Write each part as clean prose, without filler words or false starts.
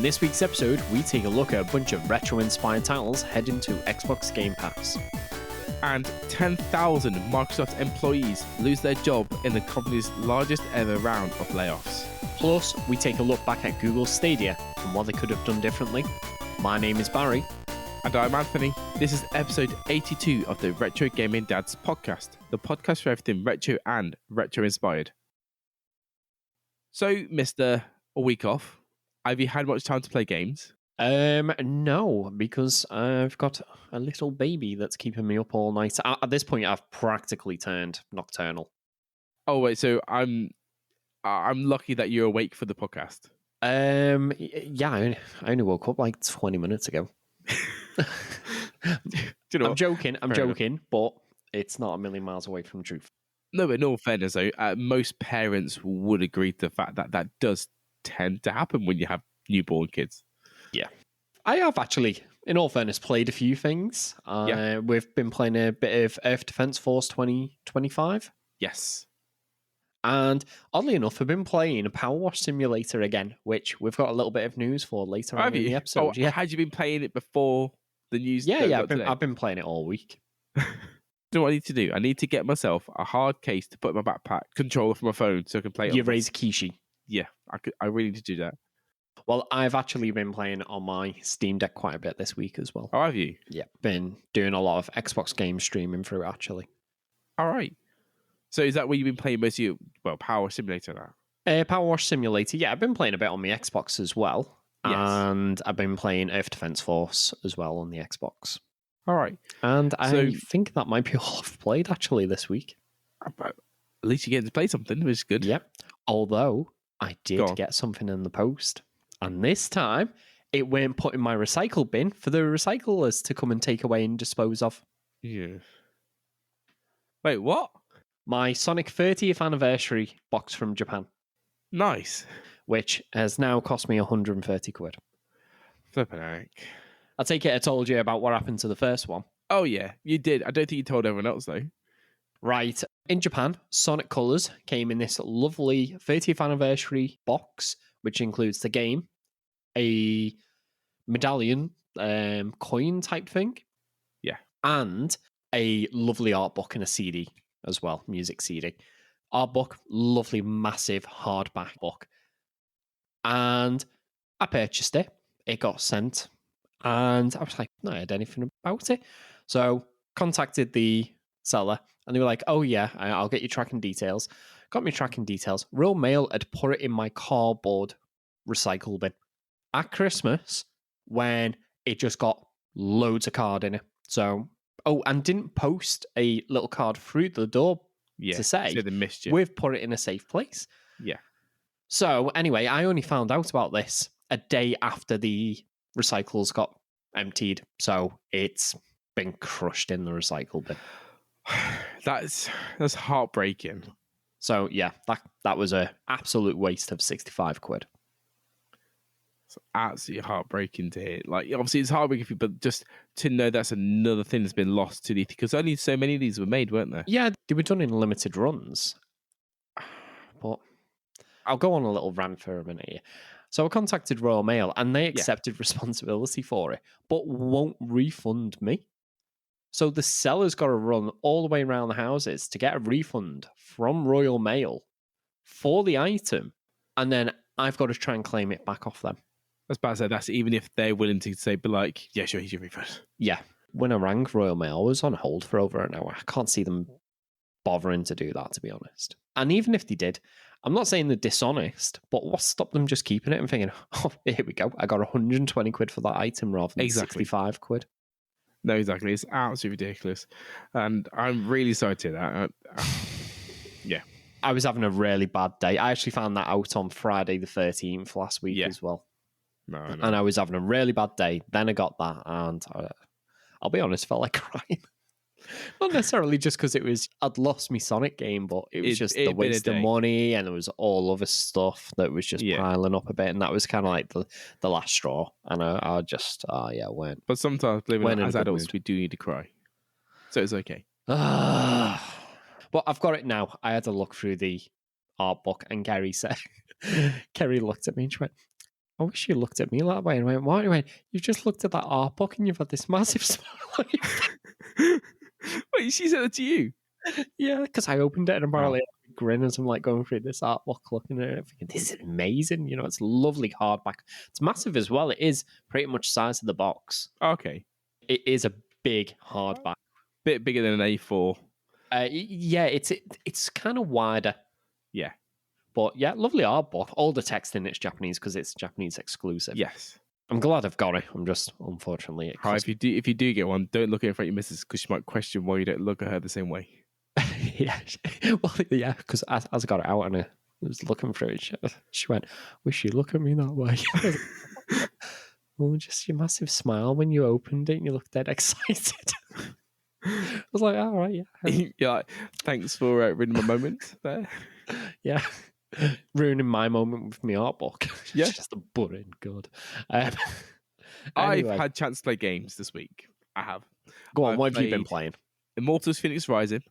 this week's episode, we take a look at a bunch of retro-inspired titles heading to Xbox Game Pass. And 10,000 Microsoft employees lose their job in the company's largest ever round of layoffs. Plus, we take a look back at Google Stadia and what they could have done differently. My name is Barry. And I'm Anthony. This is episode 82 of the Retro Gaming Dads podcast, the podcast for everything retro and retro-inspired. So, Mr. A week off, have you had much time to play games? No, because I've got a little baby that's keeping me up all night. At this point, I've practically turned nocturnal. Oh wait, so I'm lucky that you're awake for the podcast. Yeah, I only woke up like 20 minutes ago. You know, I'm joking, but it's not a million miles away from the truth. No, but in all fairness, though, most parents would agree to the fact that that does tend to happen when you have newborn kids. Yeah. I have actually, in all fairness, played a few things. We've been playing a bit of Earth Defense Force 2025. Yes. And oddly enough, I've been playing a Power Wash Simulator again, which we've got a little bit of news for later on in the episode. Had you been playing it before the news? Yeah, I've been playing it all week. Do what I need to do? I need to get myself a hard case to put in my backpack, controller for my phone, so I can play it. You raise Kishi. Yeah, I really need to do that. Well, I've actually been playing on my Steam Deck quite a bit this week as well. Oh, have you? Yeah, been doing a lot of Xbox games streaming through, actually. All right. So is that where you've been playing most of your, Power Simulator now? Power Wash Simulator, yeah, I've been playing a bit on my Xbox as well. Yes. And I've been playing Earth Defense Force as well on the Xbox. All right. And I think that might be all I've played, actually, this week. At least you're getting to play something, which is good. Yep. Although, I did get something in the post. And this time, it weren't put in my recycle bin for the recyclers to come and take away and dispose of. Yeah. Wait, what? My Sonic 30th anniversary box from Japan. Nice. Which has now cost me 130 quid. Flippin' heck. I take it I told you about what happened to the first one. Oh, yeah, you did. I don't think you told everyone else, though. Right. In Japan, Sonic Colors came in this lovely 30th anniversary box, which includes the game, a medallion coin type thing. Yeah. And a lovely art book and a CD as well, music CD. Art book, lovely, massive hardback book. And I purchased it. It got sent. And I was like, not heard anything about it. So contacted the seller and they were like, oh yeah, I'll get you tracking details. Got me tracking details. Royal Mail had put it in my cardboard recycle bin at Christmas when it just got loads of card in it. So, and didn't post a little card through the door to say, they missed you. We've put it in a safe place. Yeah. So anyway, I only found out about this a day after the recycles got emptied. So it's been crushed in the recycle bin. That's heartbreaking. So yeah, that was a absolute waste of 65 quid. It's absolutely heartbreaking to hear. Like, obviously it's heartbreaking for you, but just to know that's another thing that's been lost to the, because only so many of these were made, weren't there? Yeah, they were done in limited runs. But I'll go on a little rant for a minute here. So I contacted Royal Mail and they accepted responsibility for it, but won't refund me. So the seller's got to run all the way around the houses to get a refund from Royal Mail for the item, and then I've got to try and claim it back off them. That's bad. So that's even if they're willing to say, but like, yeah, sure, here's your refund. Yeah. When I rang Royal Mail, I was on hold for over an hour. I can't see them bothering to do that, to be honest. And even if they did, I'm not saying they're dishonest, but what stopped them just keeping it and thinking, oh, here we go. I got 120 quid for that item rather than 65 quid. No, exactly. It's absolutely ridiculous. And I'm really sorry to hear that. Yeah. I was having a really bad day. I actually found that out on Friday the 13th last week as well. No. And I was having a really bad day. Then I got that, and I'll be honest, felt like crying. Not necessarily just because I'd lost my Sonic game, but it was just the waste of money, and there was all other stuff that was just piling up a bit, and that was kind of like the last straw. And I just, went. But sometimes, as adults, we do need to cry. So it's okay. But I've got it now. I had to look through the art book, and Kerry looked at me and she went, I wish you looked at me that way and went, why? He went, you've just looked at that art book and you've had this massive smile on your face. Wait, she said that to you? Yeah, because I opened it and Wow. apparently I had a grin as I'm like going through this art book, looking at it, thinking, this is amazing. You know, it's lovely hardback. It's massive as well. It is pretty much size of the box. Okay. It is a big hardback. Bit bigger than an A4. Yeah, it's kind of wider. Yeah. But yeah, lovely art book. All the text in it's Japanese because it's Japanese exclusive. Yes. I'm glad I've got it. I'm just, unfortunately, it If you do get one, don't look at it in front of your missus because she might question why you don't look at her the same way. Yeah, well, yeah, because as I got it out and I was looking through it, she went, "Wish you look at me that way." Well, just your massive smile when you opened it and you looked dead excited. I was like, "All right, yeah." You're like, thanks for ruining my moment there. Yeah, ruining my moment with my art book. Yeah, just a boring good. I've Anyway, had chance to play games this week. I have. go on. I've What have you been played playing? Immortals Phoenix Rising,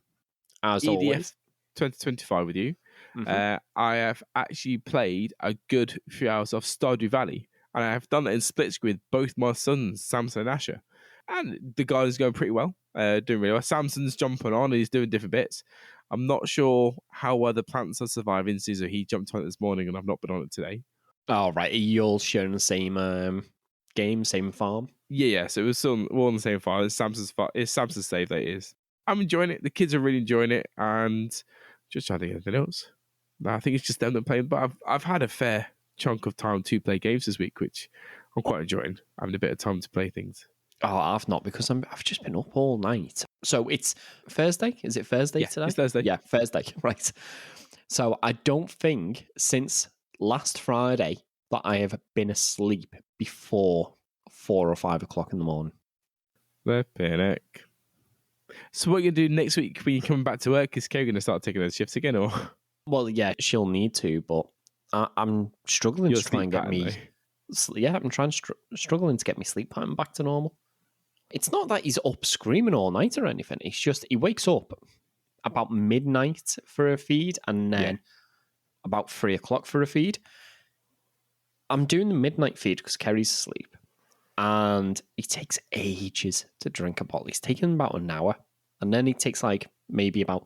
As EDF always, 2025 with you. Mhm. I have actually played a good few hours of Stardew Valley, and I have done it in split screen with both my sons, Samson and Asher. And the guy is going pretty well, doing really well. Samson's jumping on, and he's doing different bits. I'm not sure how well the plants are surviving, so he jumped on it this morning, and I've not been on it today. Oh, right. Are you all sharing the same game, same farm? Yeah. So it was still all on the same file. It's Samson's save that it is. I'm enjoying it. The kids are really enjoying it, and just trying to think of anything else. No, I think it's just them that playing. But I've had a fair chunk of time to play games this week, which I'm quite enjoying. Having a bit of time to play things. Oh, I've not because I've just been up all night. So it's Thursday. Is it Thursday Yeah, today? it's Thursday. Yeah, Thursday. Right. So I don't think since last Friday that I have been asleep before 4 or 5 o'clock in the morning. The panic. So what are you gonna do next week when you're coming back to work? Is Kay gonna start taking those shifts again, or Well, yeah, she'll need to, but I'm struggling your to try sleep and get pattern, me. Yeah, I'm trying struggling to get my sleep pattern back to normal. It's not that he's up screaming all night or anything. It's just he wakes up about midnight for a feed and then about 3 o'clock for a feed. I'm doing the midnight feed because Kerry's asleep. And he takes ages to drink a bottle. He's taking about an hour. And then he takes like maybe about,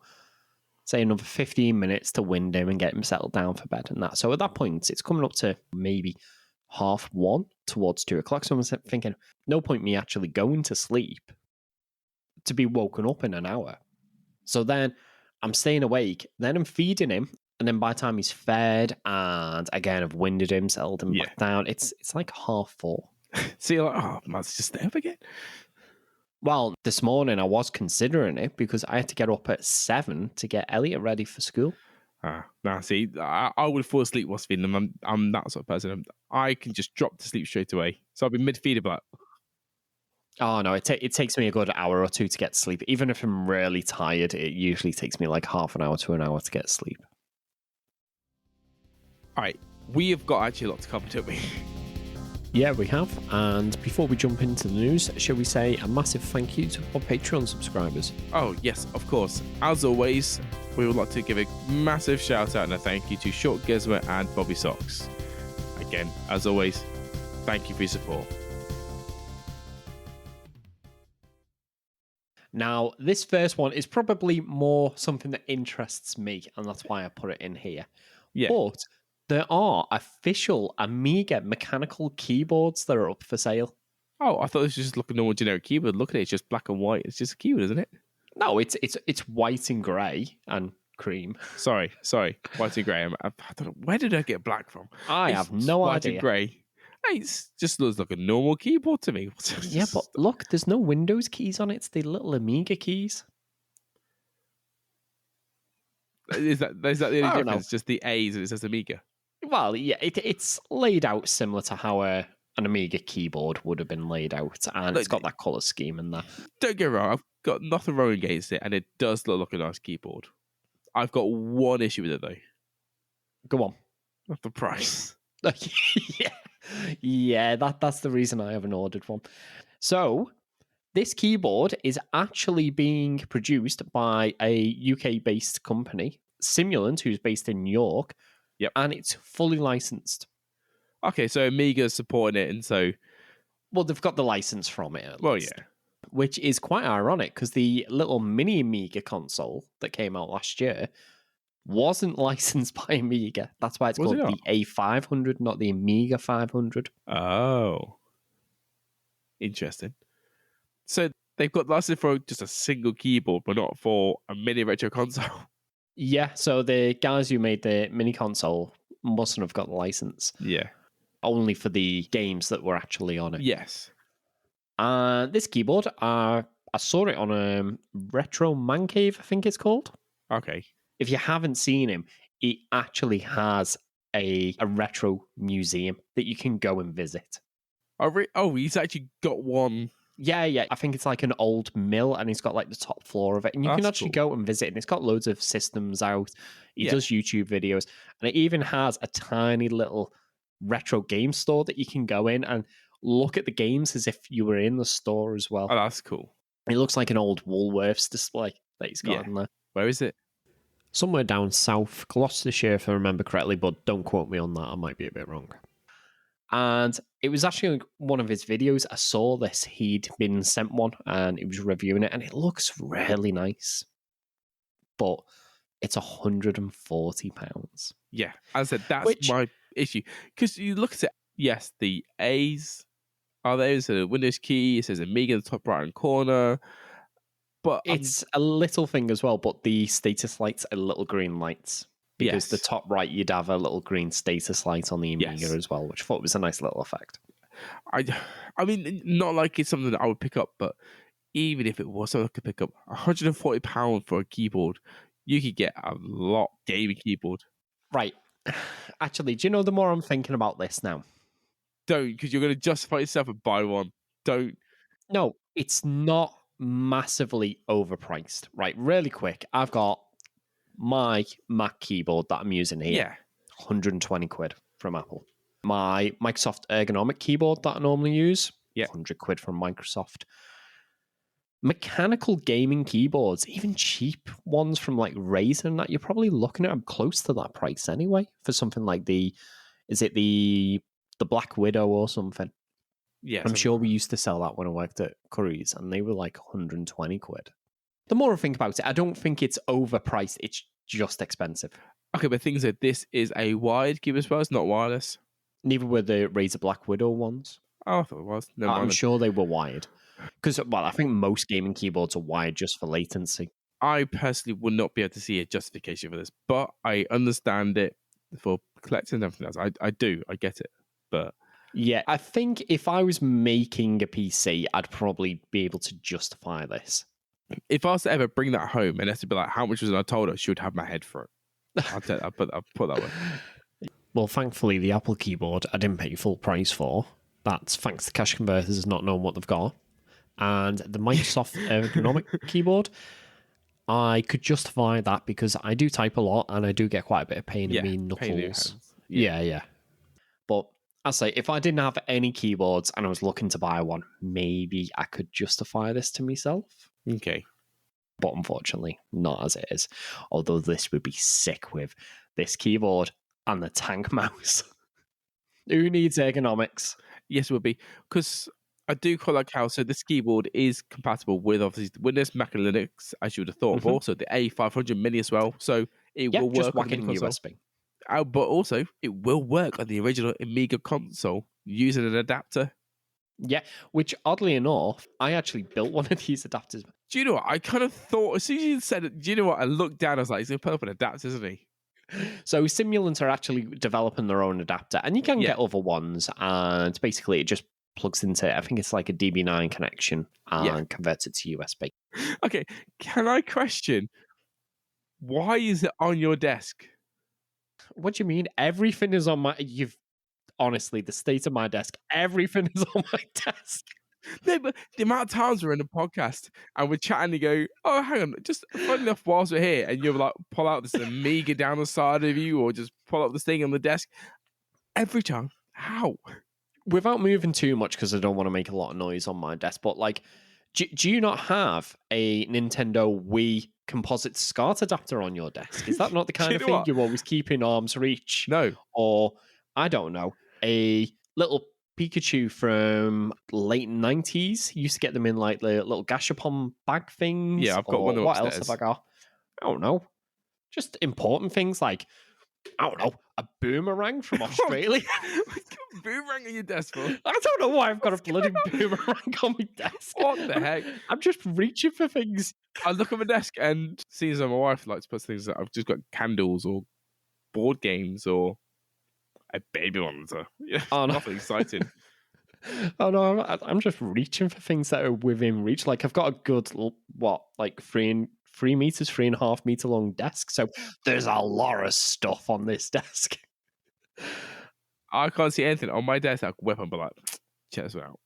say, another 15 minutes to wind him and get him settled down for bed and that. So at that point, it's coming up to maybe 1:30 towards 2 o'clock. So I'm thinking, no point me actually going to sleep to be woken up in an hour. So then I'm staying awake, then I'm feeding him, and then by the time he's fed and again I've winded him, settled him back down, it's like 4:30. So you're like, oh, man's just stay up again. Well, this morning I was considering it because I had to get up at 7 to get Elliot ready for school. See, I would fall asleep whilst feeding them. I'm that sort of person. I can just drop to sleep straight away. So I'll be mid-feeder, but oh no, it takes me a good hour or two to get to sleep. Even if I'm really tired, it usually takes me like half an hour to an hour to get to sleep. All right, we have got actually a lot to cover, don't we? Yeah, we have. And before we jump into the news, shall we say a massive thank you to our Patreon subscribers? Oh, yes, of course. As always, we would like to give a massive shout out and a thank you to Short Gizmo and Bobby Socks. Again, as always, thank you for your support. Now, this first one is probably more something that interests me, and that's why I put it in here. Yeah. But there are official Amiga mechanical keyboards that are up for sale. Oh, I thought this was just like a normal generic keyboard. Look at it, it's just black and white. It's just a keyboard, isn't it? No, it's white and grey and cream. Sorry, white and grey. I don't know, where did I get black from? I have no white idea. And grey. Hey, it just looks like a normal keyboard to me. Yeah, but look, there's no Windows keys on it. It's the little Amiga keys. Is that the only I don't difference? Just the A's and it says Amiga. Well, yeah, it's laid out similar to how an Amiga keyboard would have been laid out, and Look, it's got that colour scheme in there. Don't get me wrong, I've got nothing wrong against it, and it does look like a nice keyboard. I've got one issue with it though. Go on. Not the price. yeah, that's the reason I haven't ordered one. So this keyboard is actually being produced by a UK-based company, Simulant, who's based in New York. Yep. And it's fully licensed. Okay, so Amiga's supporting it, and so Well, they've got the license from it at well, least. yeah. Which is quite ironic because the little mini Amiga console that came out last year wasn't licensed by Amiga. That's why it's Was it called not? the A500, not the Amiga 500. Oh, interesting. So they've got license for just a single keyboard, but not for a mini retro console. Yeah, so the guys who made the mini console mustn't have got the license Yeah. only for the games that were actually on it. Yes. This keyboard, I saw it on a Retro Man Cave, I think it's called. Okay. If you haven't seen him, he actually has a retro museum that you can go and visit. Oh, he's actually got one. Yeah. I think it's like an old mill and it's got like the top floor of it. And you can That's actually cool. go and visit. And it's got loads of systems out. He Yeah. does YouTube videos. And it even has a tiny little retro game store that you can go in and look at the games as if you were in the store as well. Oh, that's cool. It looks like an old Woolworths display that he's got in there. Where is it? Somewhere down south, Gloucestershire, if I remember correctly, but don't quote me on that. I might be a bit wrong. And it was actually one of his videos. I saw this. He'd been sent one and he was reviewing it, and it looks really nice. But it's £140. Yeah. As I said, that's my issue. Because you look at it, yes, the A's are there. It's a Windows key. It says Amiga in the top right hand corner. But it's a little thing as well, but the status lights are little green lights. Because the top right, you'd have a little green status light on the Amiga as well, which I thought was a nice little effect. I mean, not like it's something that I would pick up, but even if it was something I could pick up, £140 for a keyboard, you could get a lot gaming keyboard. Right. Actually, do you know, the more I'm thinking about this now? Don't, because you're going to justify yourself and buy one. Don't. No, it's not massively overpriced. Right, really quick. I've got my Mac keyboard that I'm using here. Yeah. 120 quid from Apple. My Microsoft ergonomic keyboard that I normally use. 100 quid from Microsoft. Mechanical gaming keyboards, even cheap ones from like Razer and that, you're probably looking at close to that price anyway for something like the Black Widow or something. Yeah. I'm sure we used to sell that when I worked at Curry's and they were like 120 quid. The more I think about it, I don't think it's overpriced. It's just expensive. Okay, but things like this is a wired keyboard as well. It's not wireless. Neither were the Razer Black Widow ones. Oh, I thought it was. No, I'm sure they were wired. Because, well, I think most gaming keyboards are wired just for latency. I personally would not be able to see a justification for this, but I understand it for collecting and everything else. I do. I get it. But yeah, I think if I was making a PC, I'd probably be able to justify this. If I was to ever bring that home and has to be like, how much was it? I told her she would have my head for it. I'll put that way. Well, thankfully, the Apple keyboard I didn't pay full price for. That's thanks to cash converters not knowing what they've got. And the Microsoft ergonomic keyboard, I could justify that because I do type a lot and I do get quite a bit of pain in my knuckles. Yeah. But I say, if I didn't have any keyboards and I was looking to buy one, maybe I could justify this to myself. Okay. But unfortunately, not as it is. Although this would be sick with this keyboard and the tank mouse. Who needs ergonomics? Yes, it would be. Because I do quite like how, so this keyboard is compatible with obviously Windows, Mac, and Linux, as you would have thought, but also the A500 Mini as well. So it will work just on whack the it in console. USB. But also, it will work on the original Amiga console using an adapter. Yeah, which oddly enough, I actually built one of these adapters. Do you know what? I kind of thought, as soon as you said it, do you know what? I looked down, I was like, he's going to put up an adapter, isn't he? So Simulant are actually developing their own adapter, and you can get other ones, and basically it just plugs into, I think it's like a DB9 connection, and converts it to USB. Okay, can I question, why is it on your desk? What do you mean? Everything is on my... Honestly, the state of my desk, everything is on my desk. No, but the amount of times we're in a podcast and we're chatting, you go, oh, hang on, just funny enough, whilst we're here, and you're like, pull out this Amiga down the side of you, or just pull up this thing on the desk. Every time. How? Without moving too much, because I don't want to make a lot of noise on my desk, but like, do you not have a Nintendo Wii composite SCART adapter on your desk? Is that not the kind of thing you always keep in arm's reach? No. Or, I don't know. a little Pikachu from late 90s. You used to get them in like the little Gashapon bag things. Yeah, I've got one or what upstairs. else have I got? I don't know. Just important things like, I don't know, a boomerang from Australia. Boomerang on your desk, bro. I don't know why I've got a bloody boomerang on my desk. What the heck? I'm just reaching for things. I look at my desk and see as my wife likes to put things that I've just got candles or board games or a baby monitor. Yeah, Oh, no. nothing exciting. Oh no, I'm just reaching for things that are within reach. Like I've got a good, what, like 3.5 meter long desk. So there's a lot of stuff on this desk. I can't see anything on my desk. I can whip and be like, check this out.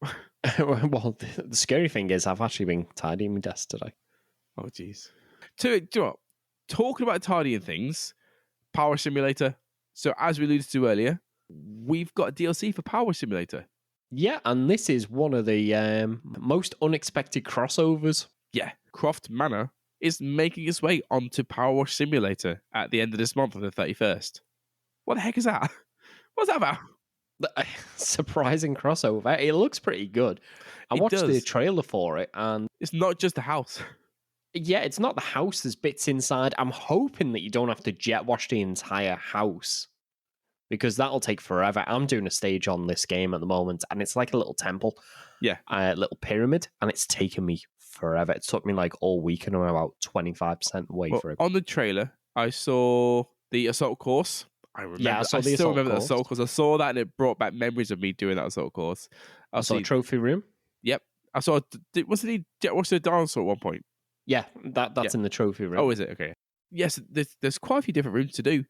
Well, the scary thing is I've actually been tidying my desk today. Oh, jeez. Do you know what? Talking about tidying things, Power Simulator. So as we alluded to earlier, we've got a DLC for Power Simulator. Yeah, and this is one of the most unexpected crossovers. Yeah, Croft Manor is making its way onto Power Simulator at the end of this month on the 31st. What the heck is that? What's that about? Surprising crossover. It looks pretty good. I watched the trailer for it, and it's not just the house. Yeah, it's not the house. There's bits inside. I'm hoping that you don't have to jet wash the entire house, because that'll take forever. I'm doing a stage on this game at the moment, and it's like a little temple. Yeah. A little pyramid, and it's taken me forever. It took me like all week, and I'm about 25% way through. On the trailer, I saw the assault course. I remember. Yeah, I still remember that assault course. I saw that, and it brought back memories of me doing that assault course. I saw a trophy room. Yep. I saw. Wasn't he jet wash the dinosaur at one point? Yeah, that's in the trophy room. Oh, is it? Okay. Yes, there's quite a few different rooms to do.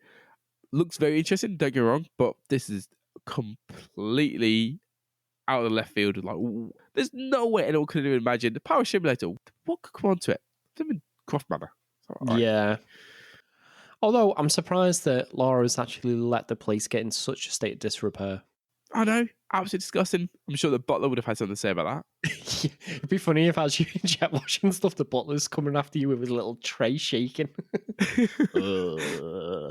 Looks very interesting, don't get me wrong, but this is completely out of the left field. Like, there's no way anyone could have imagined the Power Simulator. What could come onto it? It's in Croft Manor. Yeah. Although I'm surprised that Laura's actually let the place get in such a state of disrepair. I know, absolutely disgusting. I'm sure the butler would have had something to say about that. It'd be funny if as you jet washing stuff, the butler's coming after you with his little tray shaking. I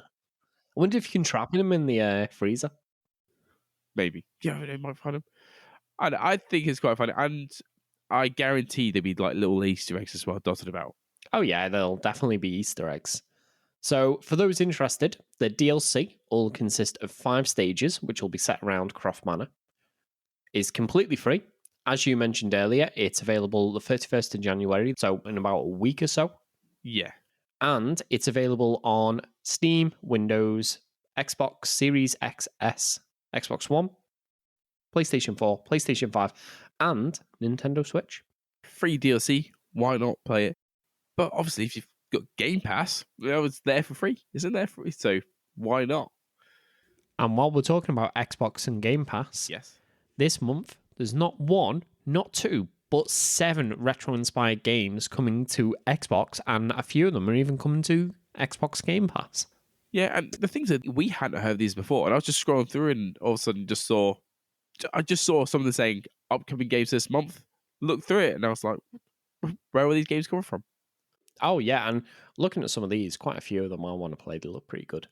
wonder if you can trap him in the freezer. Maybe. Yeah, they might find him. I think it's quite funny. And I guarantee there'll be like little Easter eggs as well dotted about. Oh, yeah, there'll definitely be Easter eggs. So, for those interested, the DLC will consist of 5 stages, which will be set around Croft Manor. It's completely free. As you mentioned earlier, it's available the 31st of January, so in about a week or so. Yeah. And it's available on Steam, Windows, Xbox Series XS, Xbox One, PlayStation 4, PlayStation 5, and Nintendo Switch. Free DLC, why not play it? But obviously, if you've got Game Pass, it's there for free. Isn't there for free? So why not? And while we're talking about Xbox and Game Pass, yes, this month there's not 1, not 2, but 7 retro-inspired games coming to Xbox, and a few of them are even coming to Xbox Game Pass. Yeah, and the things that we hadn't heard of these before, and I was just scrolling through, and all of a sudden I just saw something saying upcoming games this month. Looked through it, and I was like, where are these games coming from? Oh, yeah, and looking at some of these, quite a few of them I want to play. They look pretty good.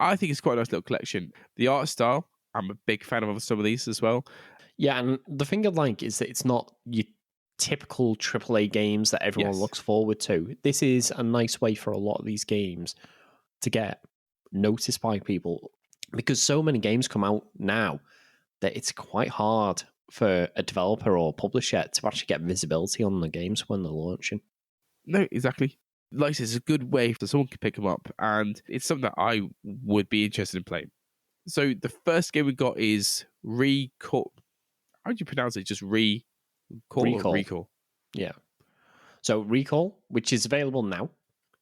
I think it's quite a nice little collection. The art style, I'm a big fan of some of these as well. Yeah, and the thing I like is that it's not your typical AAA games that everyone looks forward to. This is a nice way for a lot of these games to get noticed by people, because so many games come out now that it's quite hard for a developer or publisher to actually get visibility on the games when they're launching. No, exactly. Like I said, it's a good way for someone to pick them up, and it's something that I would be interested in playing. So the first game we got is Recall. How do you pronounce it? Just Recall. Yeah. So Recall, which is available now.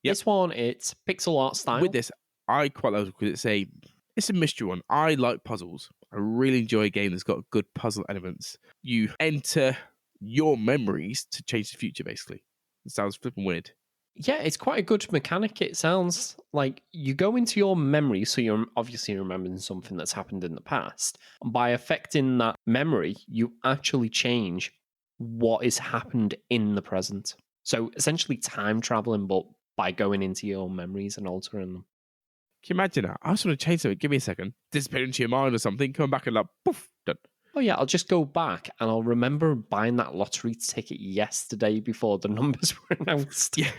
Yep. This one, it's pixel art style. With this, I quite like it because it's a mystery one. I like puzzles. I really enjoy a game that's got good puzzle elements. You enter your memories to change the future, basically. It sounds flipping weird. Yeah, it's quite a good mechanic. It sounds like you go into your memory, so you're obviously remembering something that's happened in the past. And by affecting that memory, you actually change what has happened in the present. So essentially time traveling, but by going into your memories and altering them. Can you imagine that? I just want to change something. Give me a second. Disappear into your mind or something. Come back and like, poof, done. Oh yeah, I'll just go back and I'll remember buying that lottery ticket yesterday before the numbers were announced. Yeah.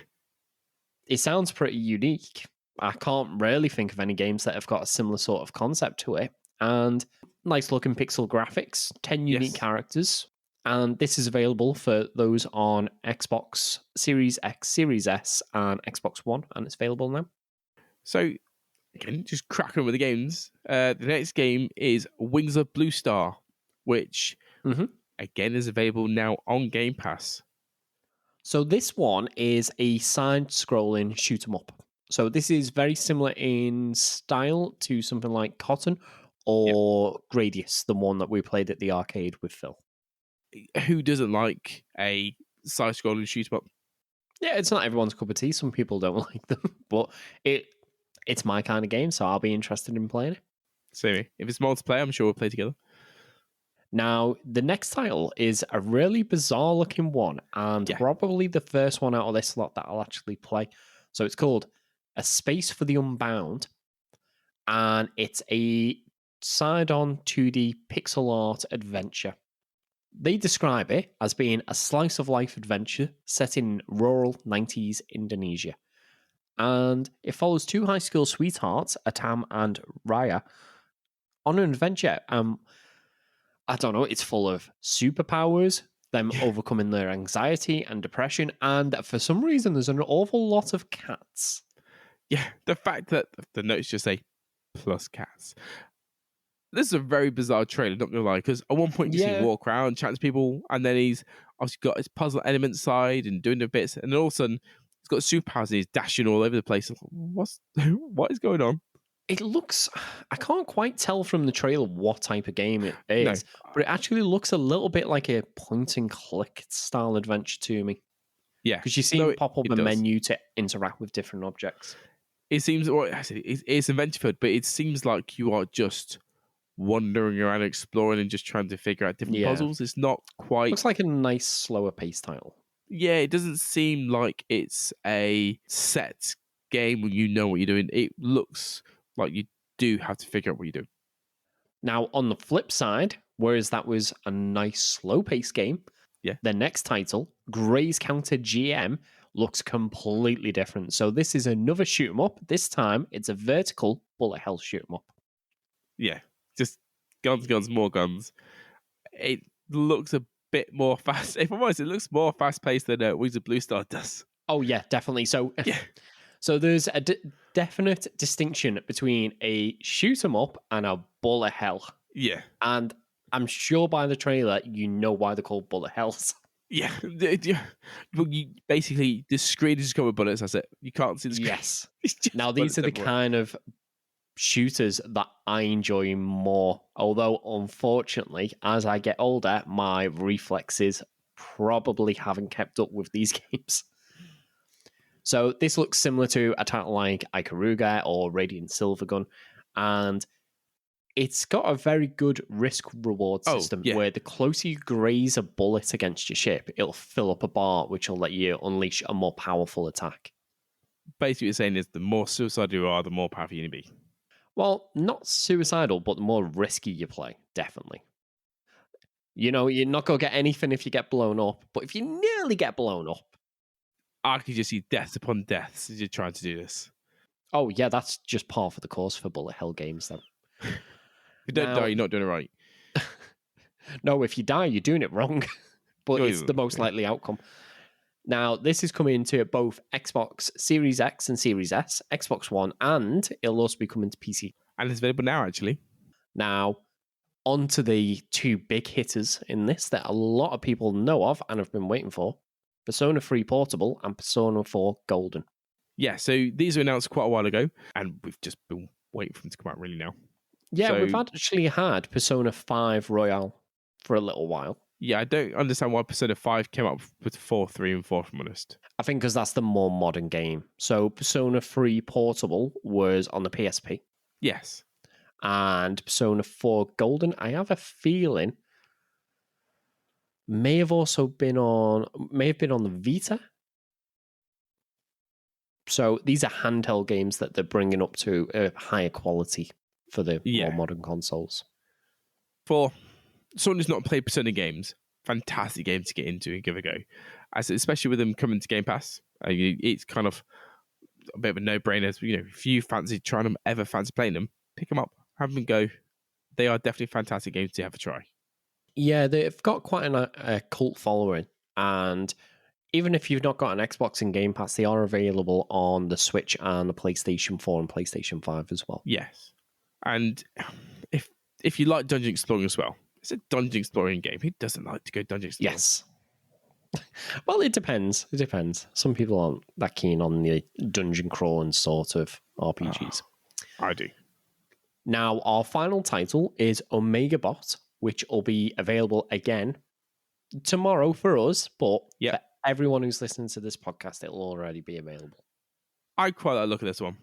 It sounds pretty unique. I can't really think of any games that have got a similar sort of concept to it. And nice looking pixel graphics, 10 unique Yes. characters. And this is available for those on Xbox Series X, Series S, and Xbox One. And it's available now. So, again, just cracking with the games. The next game is Wings of Bluestar, which, again, is available now on Game Pass. So this one is a side-scrolling shoot 'em up. So this is very similar in style to something like Cotton or Gradius, the one that we played at the arcade with Phil. Who doesn't like a side-scrolling shoot-'em-up? Yeah, it's not everyone's cup of tea. Some people don't like them, but it's my kind of game, so I'll be interested in playing it. So if it's multiplayer, I'm sure we'll play together. Now, the next title is a really bizarre looking one, and probably the first one out of this lot that I'll actually play. So it's called A Space for the Unbound, and it's a side-on 2D pixel art adventure. They describe it as being a slice of life adventure set in rural 90s Indonesia. And it follows two high school sweethearts, Atam and Raya, on an adventure. I don't know, it's full of superpowers, them overcoming their anxiety and depression, and for some reason there's an awful lot of cats. Yeah, the fact that the notes just say plus cats. This is a very bizarre trailer, not gonna lie, because at one point you see him walk around, chat to people, and then he's obviously got his puzzle element side and doing the bits, and then all of a sudden he's got superpowers and he's dashing all over the place. What is going on? It looks, I can't quite tell from the trailer what type of game it is, but it actually looks a little bit like a point and click style adventure to me. Yeah. Because you see him pop up a menu to interact with different objects. It seems, it's inventive, but it seems like you are just wandering around, exploring, and just trying to figure out different puzzles. It's not quite. Looks like a nice, slower paced title. Yeah, it doesn't seem like it's a set game where you know what you're doing. It looks like you do have to figure out what you're doing. Now, on the flip side, whereas that was a nice, slow paced game, the next title, Graze Counter GM, looks completely different. So this is another shoot 'em up. This time, it's a vertical bullet hell shoot 'em up. Yeah. Just guns, more guns. It looks a bit more fast. If I'm honest, it looks more fast paced than Wings of Bluestar does. Oh yeah, definitely. So, so there's a definite distinction between a shoot 'em up and a bullet hell. Yeah, and I'm sure by the trailer you know why they're called bullet hells. Yeah, you basically the screen is just covered with bullets. That's it. You can't see the screen. Yes. Now these are the kind of shooters that I enjoy more. Although, unfortunately, as I get older, my reflexes probably haven't kept up with these games. So this looks similar to a title like Ikaruga or Radiant Silvergun, and it's got a very good risk-reward system where the closer you graze a bullet against your ship, it'll fill up a bar, which will let you unleash a more powerful attack. Basically, what you're saying is the more suicidal you are, the more powerful you're going to be. Well, not suicidal, but the more risky you play, definitely. You know, you're not going to get anything if you get blown up, but if you nearly get blown up... I can just see deaths upon deaths as you're trying to do this. Oh, yeah, that's just par for the course for bullet hell games, then. If you don't die, you're not doing it right. No, if you die, you're doing it wrong. But it's the most likely outcome. Now, this is coming to both Xbox Series X and Series S, Xbox One, and it'll also be coming to PC. And it's available now, actually. Now, on to the two big hitters in this that a lot of people know of and have been waiting for. Persona 3 Portable and Persona 4 Golden. Yeah, so these were announced quite a while ago, and we've just been waiting for them to come out really now. Yeah, we've actually had Persona 5 Royale for a little while. Yeah, I don't understand why Persona 5 came up with 4, 3, and 4, if I'm honest. I think because that's the more modern game. So Persona 3 Portable was on the PSP. Yes. And Persona 4 Golden, I have a feeling, may have been on the Vita. So these are handheld games that they're bringing up to a higher quality for the more modern consoles. For someone who's not played Persona games, fantastic game to get into and give a go. Especially with them coming to Game Pass, it's kind of a bit of a no-brainer. If you fancy trying them, ever fancy playing them, pick them up, have them go. They are definitely fantastic games to have a try. Yeah, they've got quite a cult following, and even if you've not got an Xbox and Game Pass, they are available on the Switch and the PlayStation 4 and PlayStation 5 as well. Yes, and if you like dungeon exploring as well, it's a dungeon exploring game. Who doesn't like to go dungeon exploring? Yes. Well, it depends. It depends. Some people aren't that keen on the dungeon crawling sort of RPGs. I do. Now, our final title is OmegaBot, which will be available again tomorrow for us, but for everyone who's listening to this podcast, it'll already be available. I quite like the look at this one.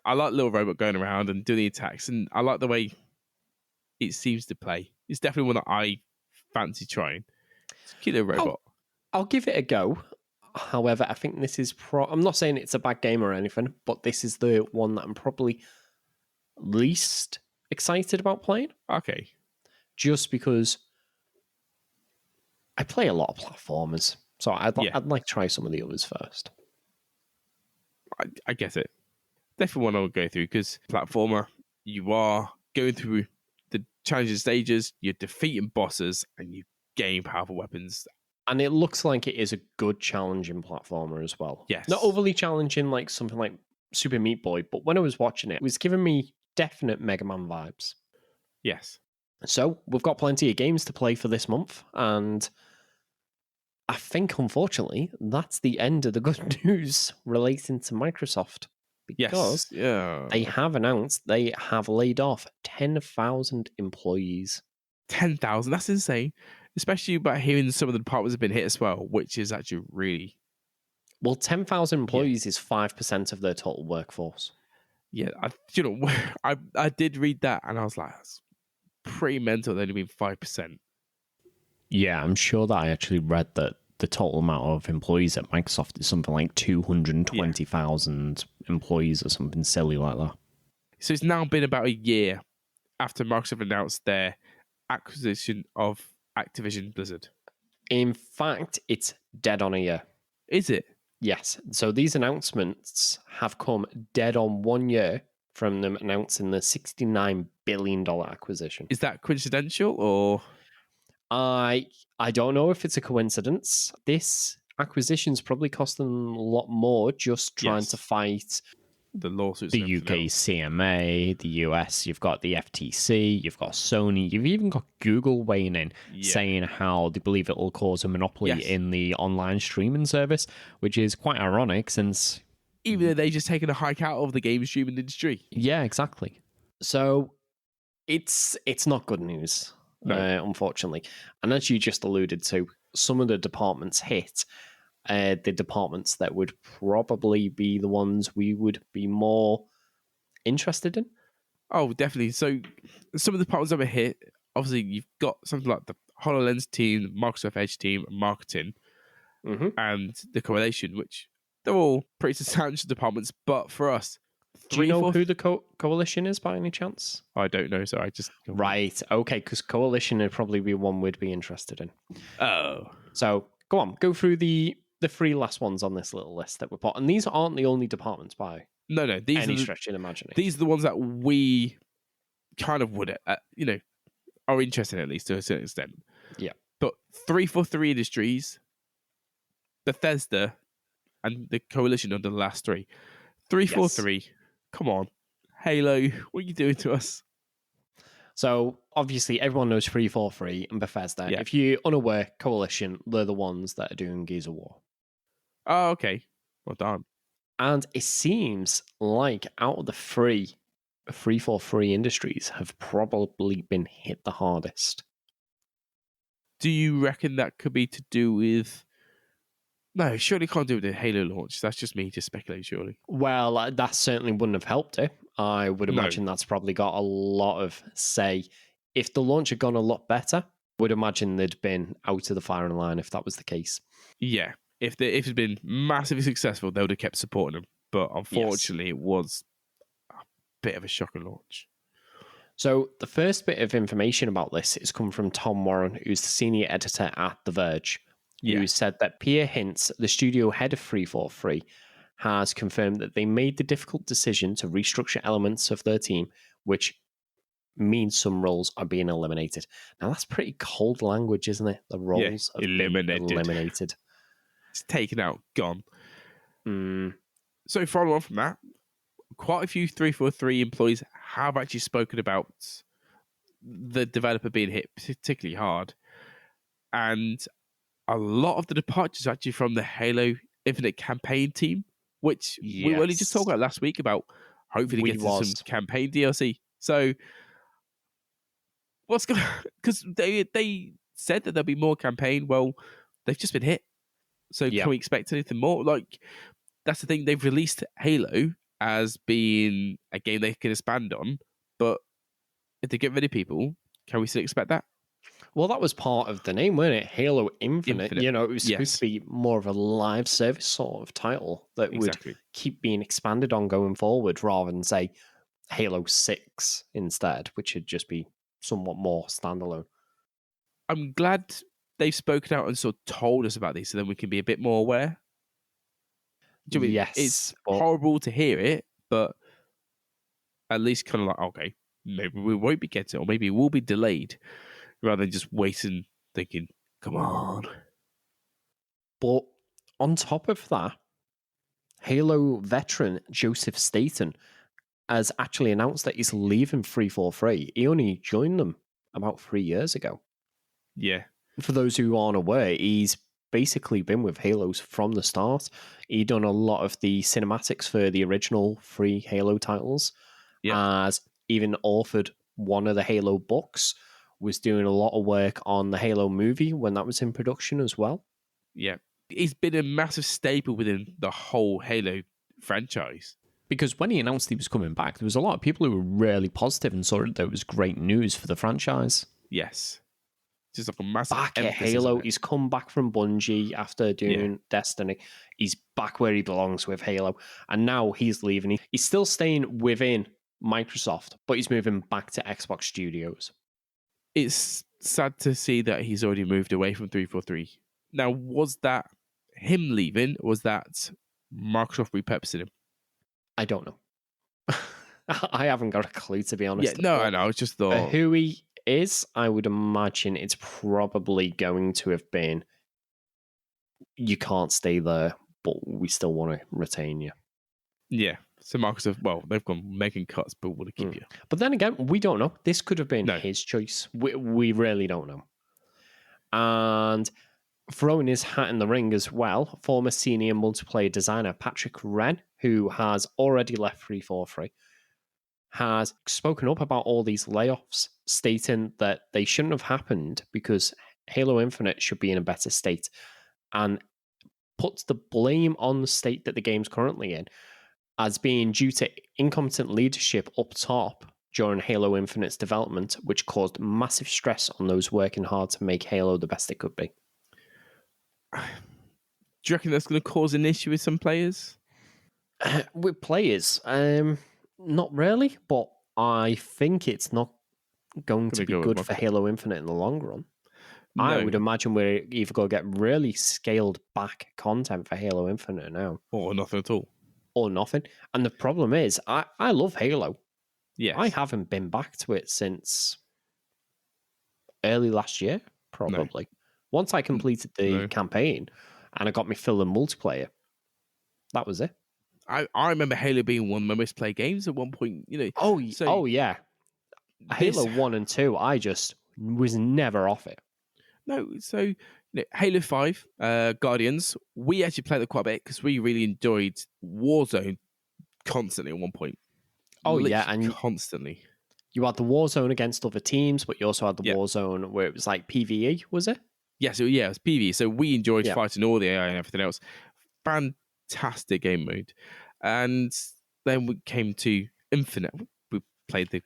I like little robot going around and doing the attacks, and I like the way it seems to play. It's definitely one that I fancy trying. It's a cute little robot. I'll give it a go. However, I think this is I'm not saying it's a bad game or anything, but this is the one that I'm probably least excited about playing. Okay. Just because I play a lot of platformers, so I'd like to try some of the others first. I get it. Definitely one I would go through, because platformer, you are going through the challenging stages, you're defeating bosses, and you gain powerful weapons. And it looks like it is a good challenging platformer as well. Yes. Not overly challenging like something like Super Meat Boy, but when I was watching it, it was giving me definite Mega Man vibes. Yes. So we've got plenty of games to play for this month, and I think, unfortunately, that's the end of the good news relating to Microsoft. Because they have announced they have laid off 10,000 employees. 10,000? That's insane. Especially about hearing some of the departments have been hit as well, which is actually really... Well, 10,000 employees is 5% of their total workforce. Yeah, I did read that, and I was like, that's pretty mental. They'd only been 5%. Yeah, I'm sure that I actually read that the total amount of employees at Microsoft is something like 220,000 employees or something silly like that. So it's now been about a year after Microsoft announced their acquisition of Activision Blizzard. In fact, it's dead on a year. Is it? Yes. So these announcements have come dead on 1 year from them announcing the $69 billion acquisition. Is that coincidental, or...? I don't know if it's a coincidence. This acquisition's probably cost them a lot more just trying to fight the lawsuits. The UK CMA, the US, you've got the FTC, you've got Sony, you've even got Google weighing in, saying how they believe it will cause a monopoly in the online streaming service, which is quite ironic since... Even though they've just taken a hike out of the game streaming industry. Yeah, exactly. So it's not good news. No. Unfortunately. And as you just alluded to, some of the departments hit the departments that would probably be the ones we would be more interested in. Oh, definitely. So some of the departments that were hit, obviously you've got something like the HoloLens team, the Microsoft Edge team, marketing, and the Coalition, which they're all pretty substantial departments. But for us, do you know who the Coalition is by any chance? I don't know, so I just... Right, okay, because Coalition would probably be one we'd be interested in. Oh. So, go on, go through the three last ones on this little list that we put. And these aren't the only departments by any stretch of imagining. These are the ones that we kind of would, are interested in, at least to a certain extent. Yeah. But 343 Industries, Bethesda, and the Coalition under the last three. 343... Come on. Halo, what are you doing to us? So, obviously, everyone knows 343 and Bethesda. Yeah. If you're unaware, Coalition, they're the ones that are doing Gears of War. Oh, okay. Well done. And it seems like out of the 343 industries have probably been hit the hardest. Do you reckon that could be to do with... No, surely can't do with the Halo launch. That's just me just speculating, surely. Well, that certainly wouldn't have helped it. I would imagine that's probably got a lot of say. If the launch had gone a lot better, I would imagine they'd been out of the firing line if that was the case. Yeah. If it'd been massively successful, they would have kept supporting them. but unfortunately, it was a bit of a shocker launch. So the first bit of information about this is come from Tom Warren, who's the senior editor at The Verge, who said that Pierre Hintz, the studio head of 343, has confirmed that they made the difficult decision to restructure elements of their team, which means some roles are being eliminated. Now, that's pretty cold language, isn't it? The roles have been eliminated. It's taken out, gone. Mm. So follow on from that, quite a few 343 employees have actually spoken about the developer being hit particularly hard. And a lot of the departures are actually from the Halo Infinite campaign team, which we only just talked about last week about hopefully getting some campaign DLC. So what's going on? Because they said that there'll be more campaign. Well, they've just been hit. So can we expect anything more? Like, that's the thing. They've released Halo as being a game they can expand on, but if they get rid of people, can we still expect that? Well, that was part of the name, wasn't it? Halo Infinite. You know, it was supposed to be more of a live service sort of title that would keep being expanded on going forward, rather than say Halo 6 instead, which would just be somewhat more standalone. I'm glad they've spoken out and sort of told us about these, so then we can be a bit more aware. It's horrible to hear it, but at least kind of like, okay, maybe we won't be getting it, or maybe it will be delayed, rather than just waiting, thinking, come on. But on top of that, Halo veteran Joseph Staten has actually announced that he's leaving 343. He only joined them about 3 years ago. Yeah. For those who aren't aware, he's basically been with Halos from the start. He'd done a lot of the cinematics for the original 3 Halo titles, as even authored one of the Halo books, was doing a lot of work on the Halo movie when that was in production as well. Yeah. He's been a massive staple within the whole Halo franchise. Because when he announced he was coming back, there was a lot of people who were really positive and saw that it was great news for the franchise. Yes. Just like a massive back at Halo. He's come back from Bungie after doing Destiny. He's back where he belongs with Halo. And now he's leaving. He's still staying within Microsoft, but he's moving back to Xbox Studios. It's sad to see that he's already moved away from 343. Now, was that him leaving, or was that Microsoft repurposing him? I don't know. I haven't got a clue, to be honest. Yeah, no, I know. I just thought... who he is, I would imagine it's probably going to have been, you can't stay there, but we still want to retain you. Yeah. So Microsoft, well, they've gone making cuts, but want to keep you. But then again, we don't know. This could have been his choice. We really don't know. And throwing his hat in the ring as well, former senior multiplayer designer Patrick Wren, who has already left 343, has spoken up about all these layoffs, stating that they shouldn't have happened because Halo Infinite should be in a better state, and puts the blame on the state that the game's currently in as being due to incompetent leadership up top during Halo Infinite's development, which caused massive stress on those working hard to make Halo the best it could be. Do you reckon that's going to cause an issue with some players? With players, not really, but I think it's not going to be good for Halo Infinite in the long run. No. I would imagine we're either going to get really scaled back content for Halo Infinite now. Or nothing at all. Or nothing. And the problem is, I love Halo. Yes. I haven't been back to it since early last year, probably. No. Once I completed the campaign and I got me fill in multiplayer, that was it. I remember Halo being one of my most played games at one point. You know. Oh yeah. Halo 1 and 2, I just was never off it. No, so Halo 5, Guardians, we actually played it quite a bit because we really enjoyed Warzone constantly at one point. And constantly. You had the Warzone against other teams, but you also had the Warzone where it was like PvE, was it? It was PvE. So we enjoyed fighting all the AI and everything else. Fantastic game mode. And then we came to Infinite. We played the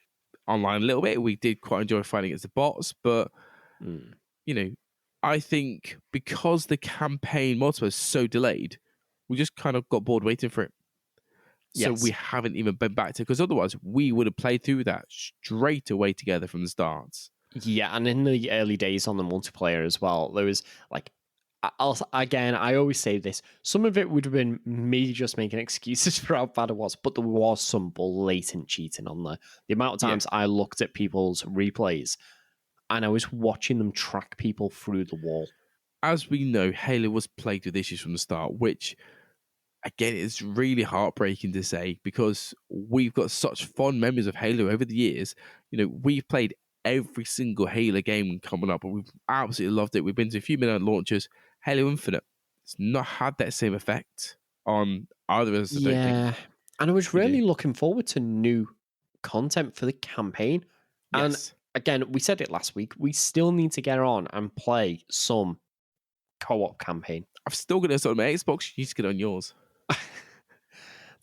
online a little bit. We did quite enjoy fighting against the bots, but I think because the campaign multiplayer was so delayed, we just kind of got bored waiting for it. So Yes. we haven't even been back to, because otherwise we would have played through that straight away together from the start. Yeah, and in the early days on the multiplayer as well, there was like, I always say this, some of it would have been me just making excuses for how bad it was, but there was some blatant cheating on there. The amount of times I looked at people's replays and I was watching them track people through the wall. As we know, Halo was plagued with issues from the start, which, again, is really heartbreaking to say because we've got such fond memories of Halo over the years. You know, we've played every single Halo game coming up, and we've absolutely loved it. We've been to a few midnight launches. Halo Infinite, it's not had that same effect on either of us, I don't think. And I was really looking forward to new content for the campaign. And Yes. again, we said it last week, we still need to get on and play some co-op campaign. I've still got this on my Xbox. You need to get on yours.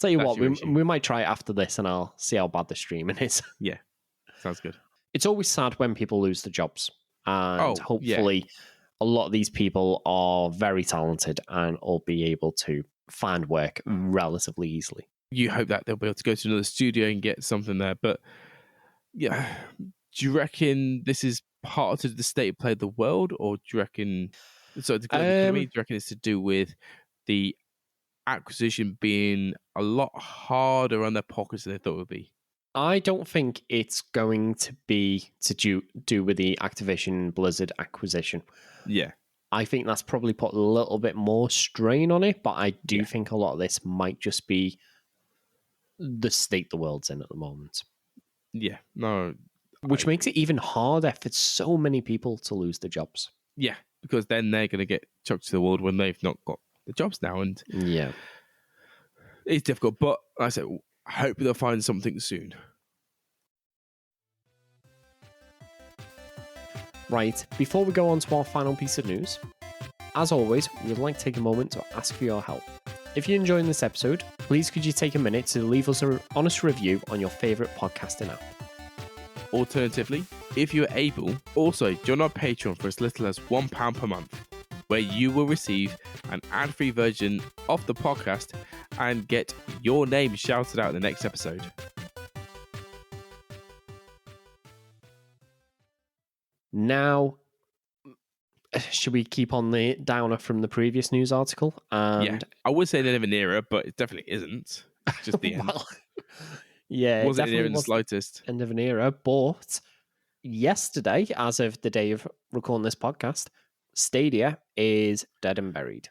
Tell you That's what, your issue. we might try it after this and I'll see how bad the streaming is. Yeah, sounds good. It's always sad when people lose their jobs. And Oh, hopefully a lot of these people are very talented and will be able to find work relatively easily. You hope that they'll be able to go to another studio and get something there. But yeah, do you reckon this is part of the state of play of the world, or do you reckon so the global economy? Do you reckon it's to do with the acquisition being a lot harder on their pockets than they thought it would be? I don't think it's going to be to do with the Activision Blizzard acquisition. Yeah. I think that's probably put a little bit more strain on it, but I do think a lot of this might just be the state the world's in at the moment. Yeah. No. Which makes it even harder for so many people to lose their jobs. Yeah, because then they're going to get chucked to the world when they've not got the jobs now. And it's difficult, but like I said, I hope they'll find something soon. Right, before we go on to our final piece of news, as always, we'd like to take a moment to ask for your help. If you're enjoying this episode, please could you take a minute to leave us an honest review on your favourite podcasting app. Alternatively, if you're able, also join our Patreon for as little as £1 per month, where you will receive an ad-free version of the podcast and get your name shouted out in the next episode. Now, should we keep on the downer from the previous news article? Yeah, I would say the end of an era, but it definitely isn't. Just the end. Well, yeah, Wasn't it an era definitely in the was slightest. end of an era, but yesterday, as of the day of recording this podcast, Stadia is dead and buried.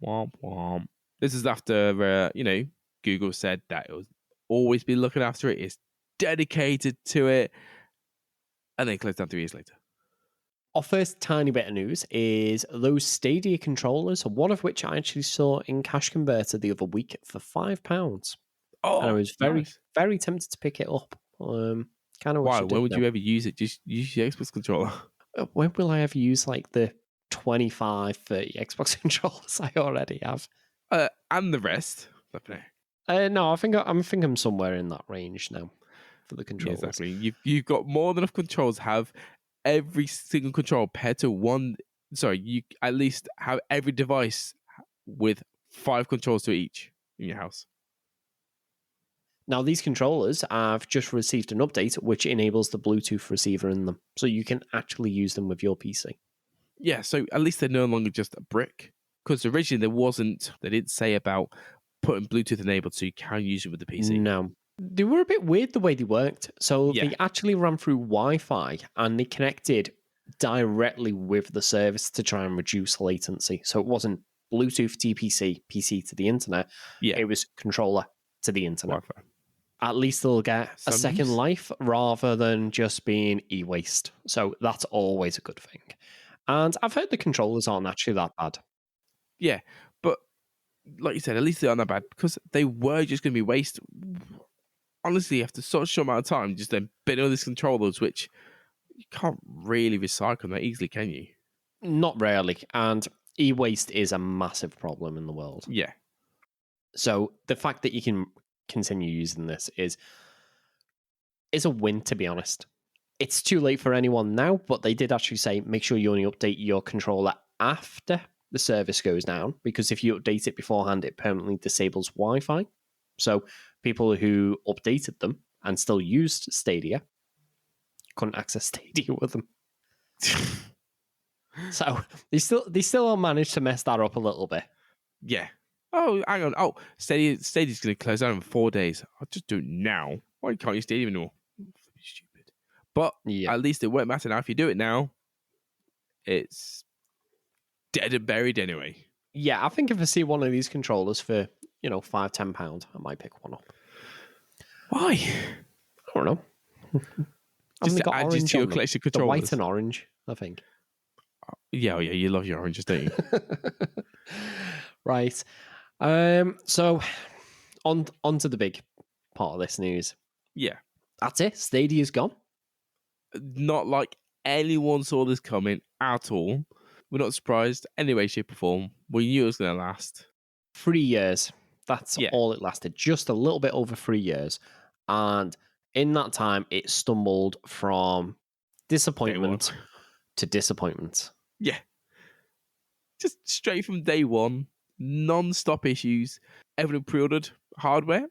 Womp womp. This is after, Google said that it will always be looking after it. It's dedicated to it. And then closed down 3 years later. Our first tiny bit of news is those Stadia controllers, one of which I actually saw in Cash Converter the other week for £5. Oh, and I was very tempted to pick it up. Kind of. Why? When would you ever use it? Just use your Xbox controller. When will I ever use like the 25, 30 Xbox controllers I already have? And the rest. No, I think I'm somewhere in that range now for the controllers. Yeah, exactly. You've got more than enough controls. Have every single control paired to one. Sorry, you at least have every device with 5 controls to each in your house. Now, these controllers have just received an update which enables the Bluetooth receiver in them, so you can actually use them with your PC. Yeah, so at least they're no longer just a brick. Because originally they didn't say about putting Bluetooth enabled so you can use it with the PC. No. They were a bit weird the way they worked. So Yeah. they actually ran through Wi-Fi and they connected directly with the service to try and reduce latency. So it wasn't Bluetooth to PC to the internet. Yeah. It was controller to the internet. Wi-Fi. At least they'll get a second use. life rather than just being e-waste. So that's always a good thing. And I've heard the controllers aren't actually that bad. Yeah, but like you said, at least they aren't that bad because they were just going to be waste. Honestly, after such a short amount of time, just then bidding all these controllers, which you can't really recycle that easily, can you? Not really. And e-waste is a massive problem in the world. Yeah. So the fact that you can continue using this is a win, to be honest. It's too late for anyone now, but they did actually say make sure you only update your controller after the service goes down, because if you update it beforehand, it permanently disables Wi-Fi. So people who updated them and still used Stadia couldn't access Stadia with them. So they still managed to mess that up a little bit. Yeah. Oh, hang on. Oh, Stadia's going to close down in 4 days. I'll just do it now. Why can't you Stadia anymore? Stupid. But at least it won't matter now. If you do it now, it's dead and buried anyway. Yeah, I think if I see one of these controllers for, £5-10, I might pick one up. Why? I don't know. Just to add to your collection of controllers. The white and orange, I think. Yeah, you love your oranges, don't you? Right. So on to the big part of this news. Yeah. That's it. Stadia's gone. Not like anyone saw this coming at all. We're not surprised any way, shape, or form. We knew it was going to last 3 years. That's all it lasted. Just a little bit over 3 years. And in that time, it stumbled from disappointment to disappointment. Yeah. Just straight from day one, non-stop issues. Everyone pre-ordered hardware,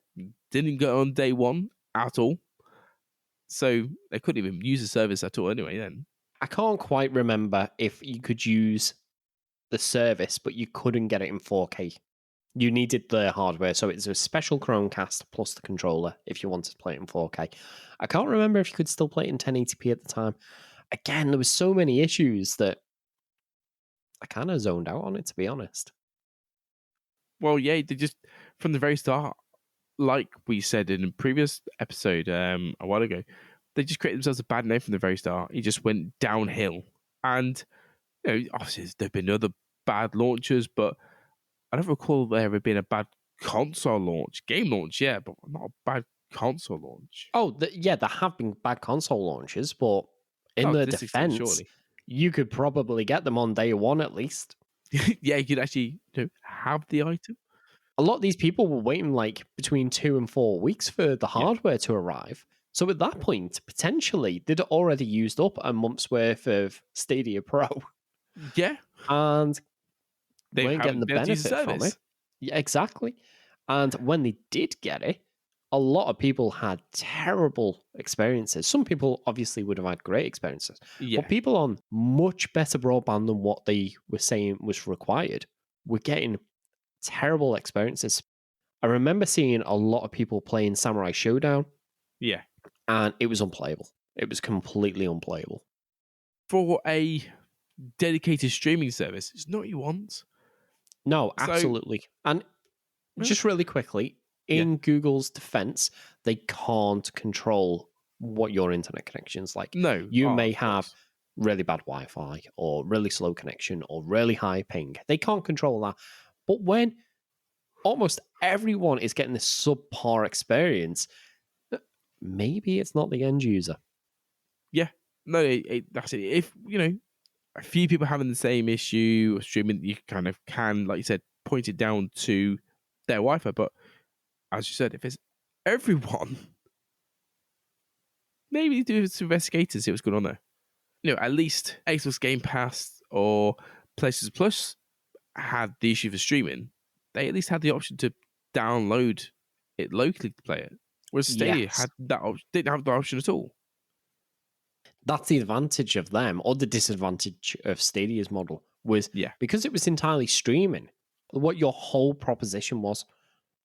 didn't go on day one at all. So they couldn't even use the service at all anyway then. I can't quite remember if you could use the service, but you couldn't get it in 4K. You needed the hardware, so it's a special Chromecast plus the controller if you wanted to play it in 4K. I can't remember if you could still play it in 1080p at the time. Again, there was so many issues that I kind of zoned out on it, to be honest. Well, yeah, they just, from the very start, like we said in a previous episode a while ago, they just created themselves a bad name from the very start. It just went downhill. And obviously there have been other bad launches, but I don't recall there ever been a bad console launch. Game launch, yeah, but not a bad console launch. Oh, there have been bad console launches, but in their defense, you could probably get them on day one at least. Yeah, you could actually have the item. A lot of these people were waiting like between 2 and 4 weeks for the hardware to arrive. So at that point, potentially, they'd already used up a month's worth of Stadia Pro. Yeah. And they weren't getting the benefit from it. Yeah, exactly. And when they did get it, a lot of people had terrible experiences. Some people obviously would have had great experiences. Yeah. But people on much better broadband than what they were saying was required were getting terrible experiences. I remember seeing a lot of people playing Samurai Showdown. Yeah. And it was unplayable. It was completely unplayable. For a dedicated streaming service, it's not what you want. No, absolutely. And just really quickly, in Google's defense, they can't control what your internet connection's like. No. You may have really bad Wi-Fi or really slow connection or really high ping. They can't control that. But when almost everyone is getting this subpar experience, maybe it's not the end user. Yeah. No, that's it. If, a few people having the same issue of streaming, you kind of can, like you said, point it down to their Wi-Fi. But as you said, if it's everyone, maybe do some investigate and see what's going on there. At least Xbox Game Pass or PlayStation Plus had the issue for streaming. They at least had the option to download it locally to play it. Whereas Stadia had that didn't have the option at all. That's the advantage of them, or the disadvantage of Stadia's model was because it was entirely streaming. What your whole proposition was,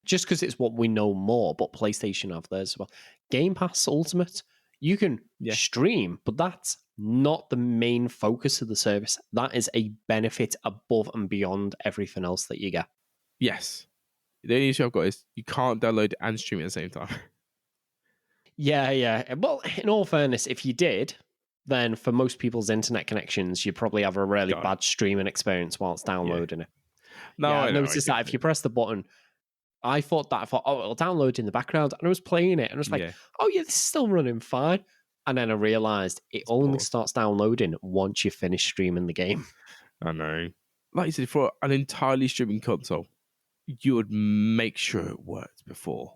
just because it's what we know more, but PlayStation have theirs as well. Game Pass Ultimate, you can stream, but that's not the main focus of the service. That is a benefit above and beyond everything else that you get. Yes. The only issue I've got is you can't download and stream at the same time. Yeah. Well, in all fairness, if you did, then for most people's internet connections, you'd probably have a really bad streaming experience whilst downloading it. No, I noticed that if you press the button, I thought, it'll download in the background. And I was playing it, and I was like, this is still running fine. And then I realized it only starts downloading once you finish streaming the game. I know. Like you said, for an entirely streaming console, you would make sure it worked before.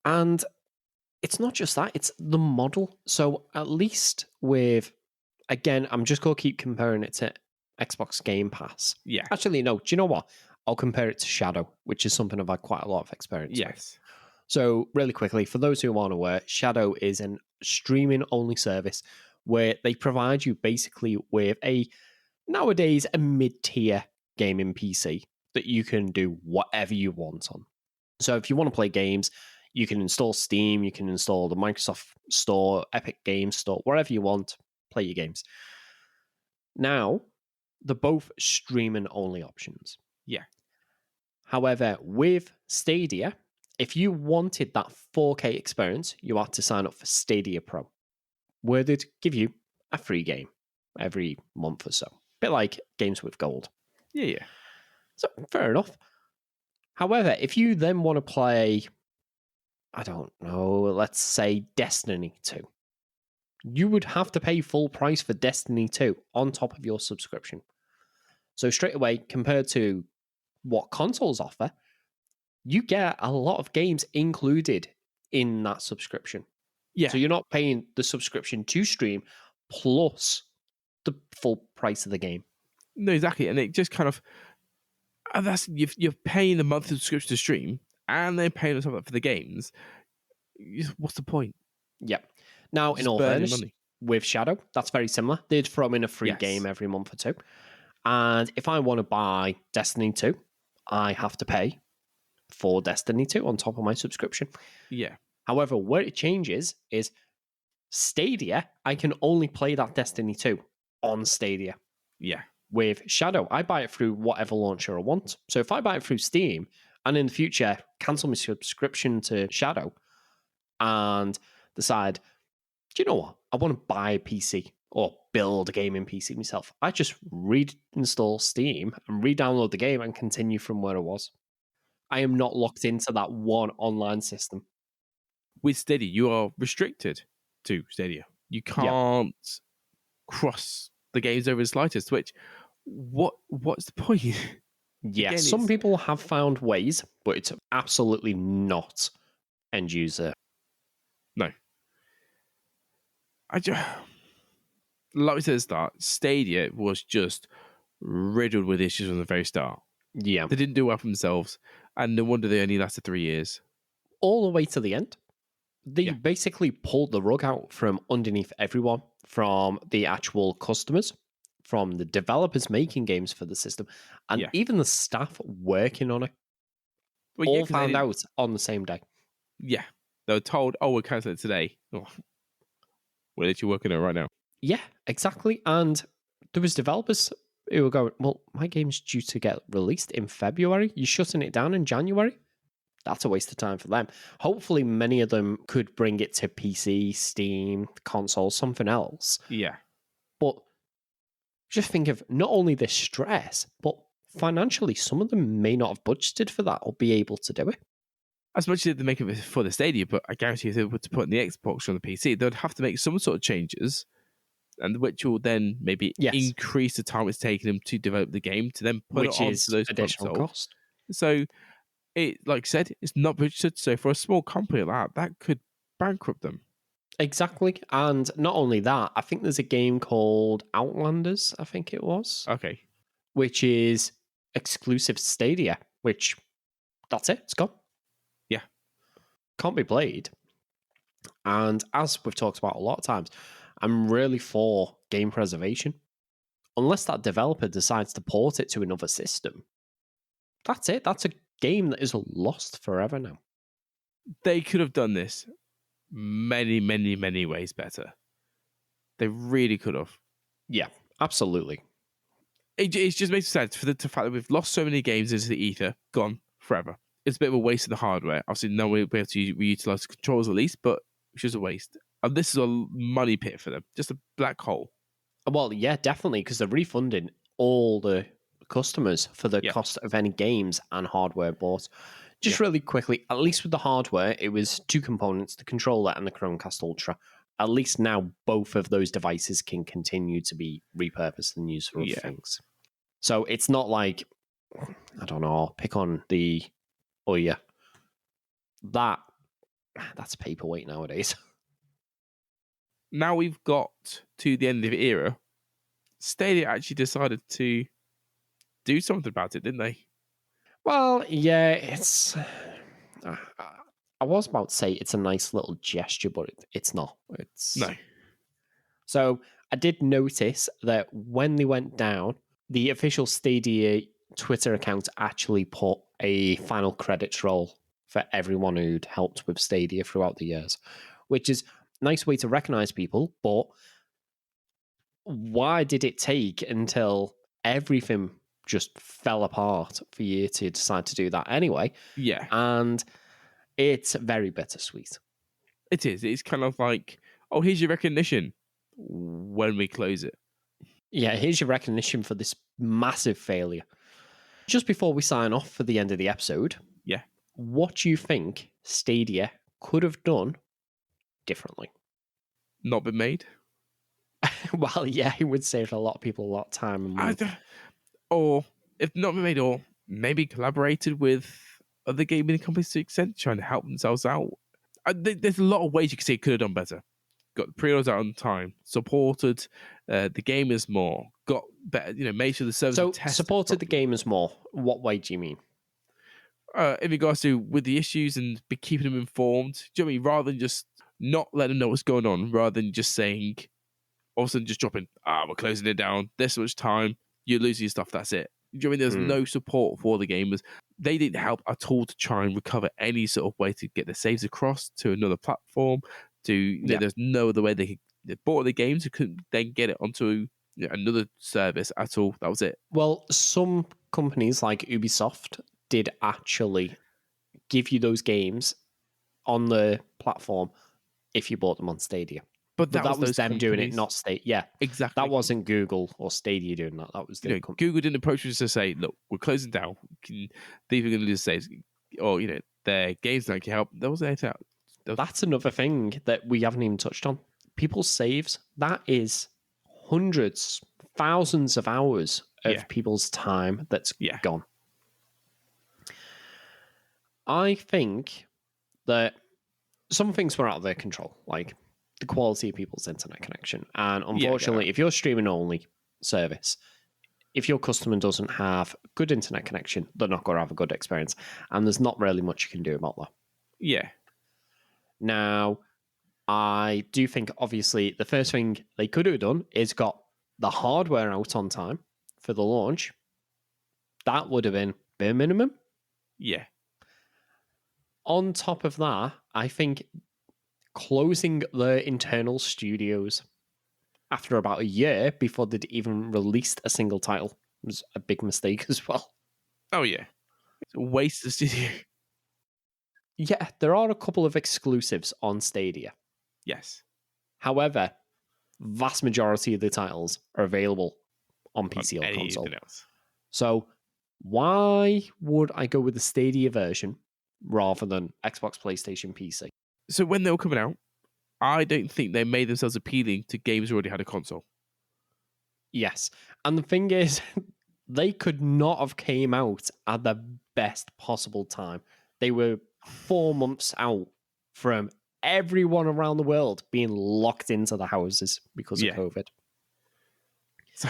And it's not just that, it's the model. So at least with, again, I'm just going to keep comparing it to Xbox Game Pass. Yeah. Actually, no, do you know what? I'll compare it to Shadow, which is something I've had quite a lot of experience with. Yes. So, really quickly, for those who aren't aware, Shadow is an streaming only service where they provide you basically with nowadays a mid-tier gaming PC that you can do whatever you want on. So if you want to play games, you can install Steam, you can install the Microsoft Store, Epic Games Store, wherever you want, play your games. Now, they're both streaming only options. Yeah. However, with Stadia, if you wanted that 4K experience, you had to sign up for Stadia Pro, where they'd give you a free game every month or so. Bit like games with gold. Yeah. So, fair enough. However, if you then want to play, I don't know, let's say Destiny 2, you would have to pay full price for Destiny 2 on top of your subscription. So straight away, compared to what consoles offer, you get a lot of games included in that subscription. Yeah. So you're not paying the subscription to stream plus the full price of the game. No, exactly. And it just kind of, and that's, you're paying the monthly subscription to stream and then paying on top of that for the games. What's the point? Yep. Now, Just in all burning fairness, money. with Shadow, that's very similar. They'd throw in a free Yes. game every month or two. And if I want to buy Destiny 2, I have to pay for Destiny 2 on top of my subscription. Yeah. However, where it changes is Stadia, I can only play that Destiny 2 on Stadia. Yeah. With Shadow, I buy it through whatever launcher I want. So if I buy it through Steam and in the future cancel my subscription to Shadow and decide, do you know what? I want to buy a PC or build a gaming PC myself. I just reinstall Steam and re-download the game and continue from where I was. I am not locked into that one online system. With Stadia, you are restricted to Stadia. You can't cross the games over the slightest, which what's the point? Yeah, Again, some it's- people have found ways, but it's absolutely not end user. No. Like we said at the start, Stadia was just riddled with issues from the very start. Yeah. They didn't do well for themselves, and no wonder they only lasted 3 years. All the way to the end. They Yeah. basically pulled the rug out from underneath everyone, from the actual customers, from the developers making games for the system, and Yeah. even the staff working on it. Well, yeah, All 'cause they found didn't- out on the same day. Yeah. They were told, oh, we're cancelling it today. Oh, we're literally working on it right now. Yeah, exactly. And there was developers who were going, well, my game's due to get released in February. You're shutting it down in January? That's a waste of time for them. Hopefully, many of them could bring it to PC, Steam, console, something else. Yeah. But just think of not only the stress, but financially, some of them may not have budgeted for that or be able to do it. As much as they make it for the Stadia, but I guarantee if they were to put in the Xbox or on the PC, they'd have to make some sort of changes, and which will then maybe increase the time it's taking them to develop the game to then put Which it is onto those additional consoles. cost. So, it, like I said, it's not budgeted. So for a small company like that could bankrupt them. Exactly. And not only that, I think there's a game called Outlanders, I think it was, Okay. which is exclusive Stadia, which that's it. It's gone. Yeah. Can't be played. And as we've talked about a lot of times, I'm really for game preservation. Unless that developer decides to port it to another system, that's it. That's a game that is lost forever now. They could have done this many, many, many ways better. They really could have. Yeah, absolutely. It just makes sense for the fact that we've lost so many games into the ether, gone forever. It's a bit of a waste of the hardware. Obviously, no one will be able to reutilize the controls at least, but it's just a waste. And this is a money pit for them, just a black hole. Well, yeah, definitely, because they're refunding all the customers for the cost of any games and hardware bought. Just really quickly, at least with the hardware, it was two components, the controller and the Chromecast Ultra. At least now both of those devices can continue to be repurposed and used for other things. So it's not like, I don't know, pick on the, that's paperweight nowadays. Now we've got to the end of the era, Stadia actually decided to do something about it, didn't they? Well, yeah, it's. I was about to say it's a nice little gesture, but it's not. It's No. So I did notice that when they went down, the official Stadia Twitter account actually put a final credits roll for everyone who'd helped with Stadia throughout the years, which is a nice way to recognize people. But why did it take until everything just fell apart for you to decide to do that anyway? Yeah, And it's very bittersweet. it is. It's kind of like, oh, here's your recognition when we close it. Yeah, here's your recognition for this massive failure. Just before we sign off for the end of the episode, Yeah. what do you think Stadia could have done differently? Not been made. Well, yeah, it would save a lot of people a lot of time and money. Or if not been made, or maybe collaborated with other gaming companies to extent, trying to help themselves out. There's a lot of ways you could say it could have done better. Got pre-orders out on time, supported the gamers more, got better, made sure the service So, tested supported the properly. gamers more. What way do you mean? In regards to with the issues and be keeping them informed. Do you know what I mean? Rather than just not letting them know what's going on, rather than just saying, all of a sudden just dropping, we're closing it down, this much time, you're losing your stuff, that's it. Do you know what I mean? There's no support for the gamers. They didn't help at all to try and recover any sort of way to get their saves across to another platform. There's no other way they bought the games, who couldn't then get it onto another service at all. That was it. Well, some companies like Ubisoft did actually give you those games on the platform if you bought them on Stadia. But But that was those them doing it, companies. not Stadia. Yeah, Exactly. that wasn't Google or Stadia doing that. That was the company. Google didn't approach us to say, look, we're closing down. These are going to just say, or, their games don't help. There wasn't anything else. That's another thing that we haven't even touched on. People's saves, that is hundreds, thousands of hours of people's time that's gone. I think that some things were out of their control, like the quality of people's internet connection. And unfortunately, if you're streaming only service, if your customer doesn't have good internet connection, they're not going to have a good experience. And there's not really much you can do about that. Yeah. Now, I do think, obviously, the first thing they could have done is got the hardware out on time for the launch. That would have been bare minimum. Yeah. On top of that, I think closing the internal studios after about a year before they'd even released a single title was a big mistake as well. Oh, yeah. It's a waste of studio. Yeah, there are a couple of exclusives on Stadia. Yes. However, vast majority of the titles are available on PC or console. Else. So why would I go with the Stadia version rather than Xbox, PlayStation, PC? So when they were coming out, I don't think they made themselves appealing to gamers who already had a console. Yes. And the thing is, they could not have came out at the best possible time. They were 4 months out from everyone around the world being locked into the houses because of COVID. So,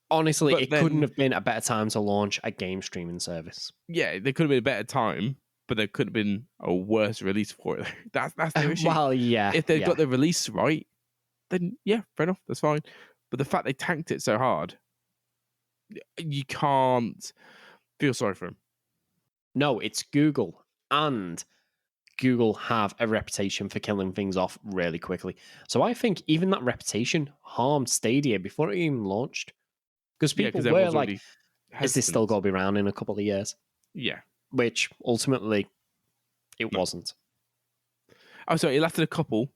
honestly, it couldn't have been a better time to launch a game streaming service. Yeah, there could have been a better time, but there could have been a worse release for it. That's the issue. Well, yeah. If they've got the release right, then yeah, fair enough, that's fine. But the fact they tanked it so hard, you can't feel sorry for them. No, it's Google. And Google have a reputation for killing things off really quickly. So I think even that reputation harmed Stadia before it even launched. Because people were like, is this still going to be around in a couple of years? Yeah. Which ultimately it wasn't. Oh, sorry, it lasted a couple.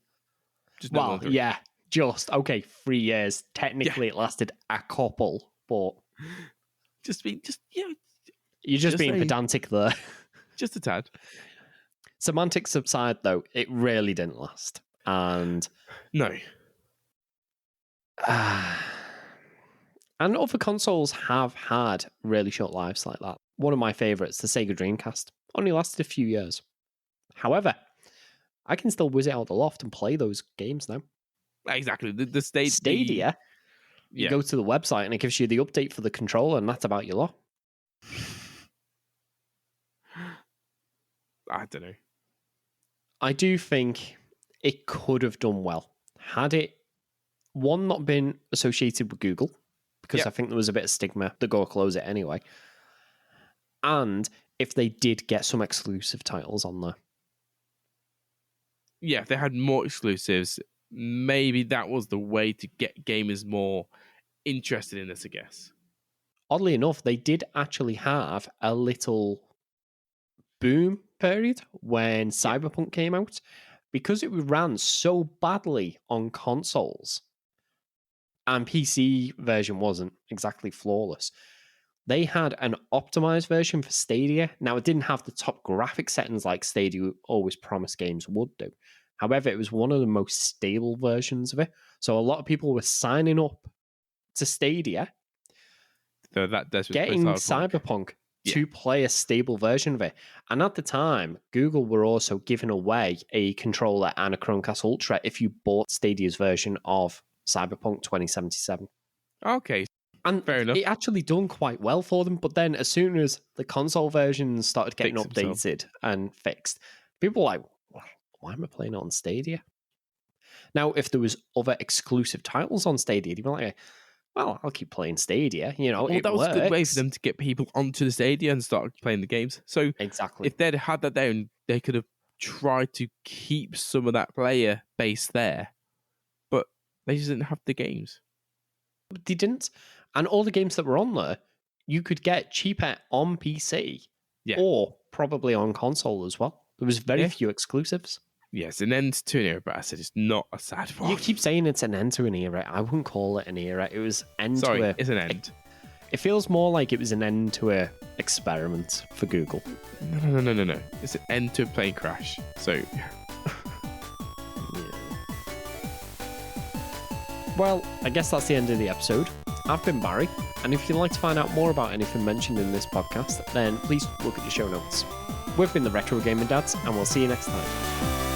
Yeah, just, okay, 3 years. Technically, it lasted a couple, but... You're just being pedantic there. Just a tad. Semantics aside, though, it really didn't last. And... No. And other consoles have had really short lives like that. One of my favourites, the Sega Dreamcast, only lasted a few years. However, I can still whiz it out the loft and play those games now. Exactly. The Stadia, you go to the website and it gives you the update for the controller, and that's about your lot. I don't know. I do think it could have done well had it, one, not been associated with Google, because Yep. I think there was a bit of stigma to go close it anyway. And if they did get some exclusive titles on there. Yeah, if they had more exclusives, maybe that was the way to get gamers more interested in this, I guess. Oddly enough, they did actually have a little boom period when Cyberpunk came out, because it ran so badly on consoles and PC version wasn't exactly flawless. They had an optimized version for Stadia. Now, it didn't have the top graphic settings like Stadia always promised games would do. However, it was one of the most stable versions of it. So a lot of people were signing up to Stadia, So that desperate getting for Cyberpunk. Cyberpunk to play a stable version of it. And at the time, Google were also giving away a controller and a Chromecast Ultra if you bought Stadia's version of Cyberpunk 2077. Okay, And fair enough. it actually done quite well for them. But then as soon as the console versions started getting Fix themselves. updated and fixed, people were like, why am I playing it on Stadia? Now, if there was other exclusive titles on Stadia, you'd be like, well, I'll keep playing Stadia. You know, Well, it that was works. a good way for them to get people onto the Stadia and start playing the games. So Exactly. if they'd had that down, they could have tried to keep some of that player base there, but they just didn't have the games. But they didn't. And all the games that were on there, you could get cheaper on PC or probably on console as well. There was very few exclusives. Yes, an end to an era, but I said it's not a sad one. You keep saying it's an end to an era. I wouldn't call it an era. It was end Sorry, to a... it's an end. It feels more like it was an end to a experiment for Google. No. It's an end to a plane crash. So... Well, I guess that's the end of the episode. I've been Barry, and if you'd like to find out more about anything mentioned in this podcast, then please look at the show notes. We've been the Retro Gaming Dads, and we'll see you next time.